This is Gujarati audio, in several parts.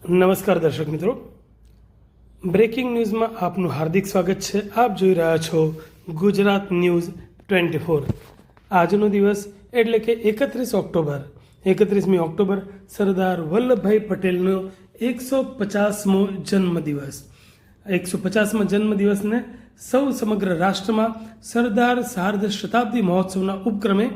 નમસ્કાર દર્શક મિત્રો, બ્રેકિંગ ન્યૂઝમાં આપનું હાર્દિક સ્વાગત છે. આપ જોઈ રહ્યા છો ગુજરાત ન્યૂઝ 24. આજનો દિવસ એટલે કે 31 ઓક્ટોબર 31મી ઓક્ટોબર સરદાર વલ્લભભાઈ પટેલનો 150મો જન્મદિવસ. 150મા જન્મદિવસને સૌ સમગ્ર રાષ્ટ્રમાં સરદાર સાર્ધ શતાબ્દી મહોત્સવના ઉપક્રમે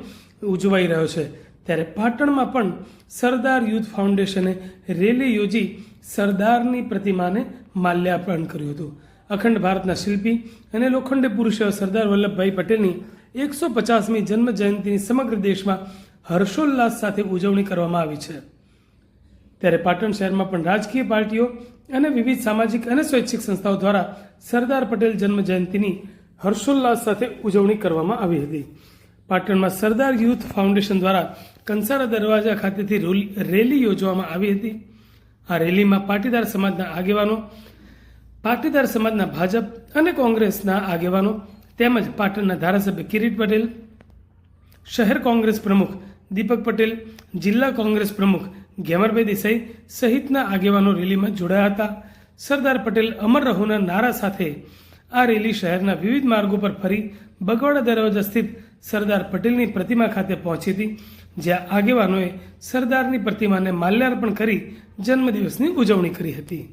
ઉજવાઈ રહ્યો છે. ત્યારે પાટણમાં પણ સરદાર યુથ ફાઉન્ડેશને રેલી યોજી સરદારની પ્રતિમાને માલ્યાર્પણ કર્યું હતું. અખંડ ભારતના શિલ્પી અને લોખંડી પુરુષ સરદાર વલ્લભભાઈ પટેલની 150મી જન્મ જયંતિની સમગ્ર દેશમાં હર્ષોલ્લાસ સાથે ઉજવણી કરવામાં આવી છે. ત્યારે પાટણ શહેરમાં પણ રાજકીય પાર્ટીઓ અને વિવિધ સામાજિક અને સ્વૈચ્છિક સંસ્થાઓ દ્વારા સરદાર પટેલ જન્મ જયંતિની હર્ષોલ્લાસ સાથે ઉજવણી કરવામાં આવી હતી. પાટણમાં સરદાર યુથ ફાઉન્ડેશન દ્વારા કંસારા દરવાજા ખાતેથી રેલી યોજવામાં આવી હતી. આ રેલીમાં પાટીદાર સમાજના આગેવાનો, પાટીદાર સમાજના ભાજપ અને કોંગ્રેસના આગેવાનો તેમજ પાટણના ધારાસભ્ય કિરીટ પટેલ, શહેર કોંગ્રેસ પ્રમુખ દીપક પટેલ, જિલ્લા કોંગ્રેસ પ્રમુખ ઘેમરભાઈ દેસાઈ સહિતના આગેવાનો રેલીમાં જોડાયા હતા. સરદાર પટેલ અમર રહોના નારા સાથે આ રેલી શહેરના વિવિધ માર્ગો પર ફરી બગવાડા દરવાજા સ્થિત સરદાર પટેલની પ્રતિમા ખાતે પહોંચી હતી, જ્યાં આગેવાનોએ સરદારની પ્રતિમાને માલ્યાર્પણ કરી જન્મદિવસની ઉજવણી કરી હતી.